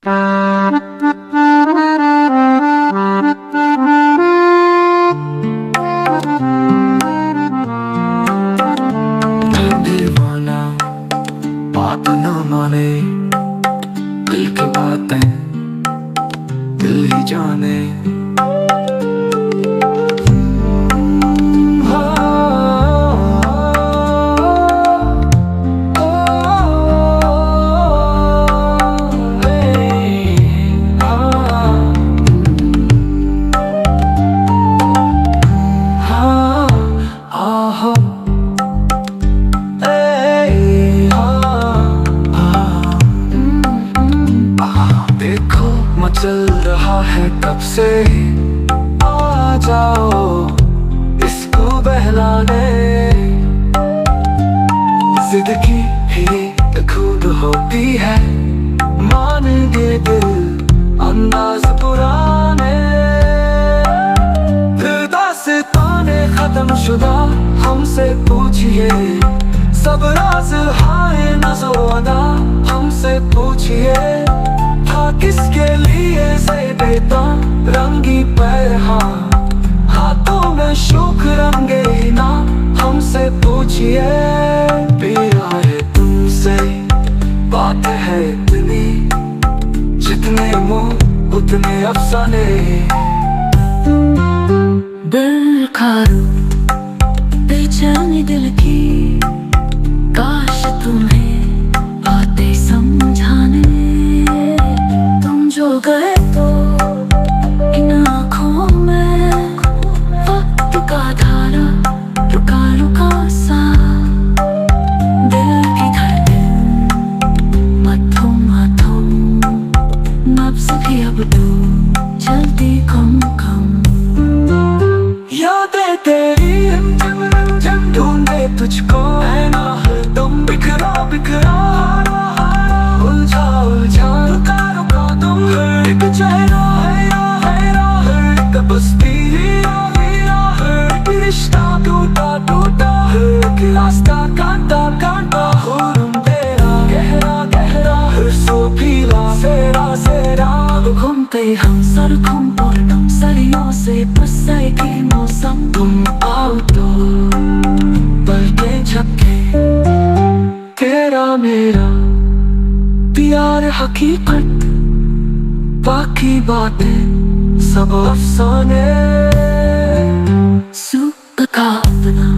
दीवाना बात न माने, दिल की बातें दिल ही जाने। चल रहा है कब से, आ जाओ इसको बहलाने। जिद की ही खूब होती है, मान के दिल अंदाज पुराने। दास्ताने खत्म शुदा हमसे पूछिए, सब राज हाय नज़ो अदा हमसे पूछिए। था किसके लिए से देता रंगी पैरहा, हाथों में शुक रंगे ही ना हमसे पूछिए। प्यार है तुमसे बात है इतनी, जितने मुंह उतने अफसाने। बेकार बेचैनी दिल की, काश तुम्हें बातें समझाने। तुम जो गए तो इन आँखों में वक्त का धारा रुका रुका सा। दिल की धड़कन मथुम मथुम, नब्ज़ भी अब तो चलती कम कम। यादें तेरी रंजम रंजम ढूंढे तुझको, है ना तुम बिखरा बिखरा उलझा उलझा। रुका रुका तुम हर एक चेहरा हैरा हर एक बस्ती हीरा हीरा, हर एक रिश्ता टूटा टूटा, हर एक रास्ता कांटा कांटा। हुर्रम तेरा गहरा गहरा हर सो पीला सेरा सेरा। घूमते हम सड़कों पर नम सरियों से बरसाए के मौसम। तुम आओ तो पलकें झपके, तेरा मेरा प्यार हकीकत, बाकी बातें सब अफसाने। सुख का अपना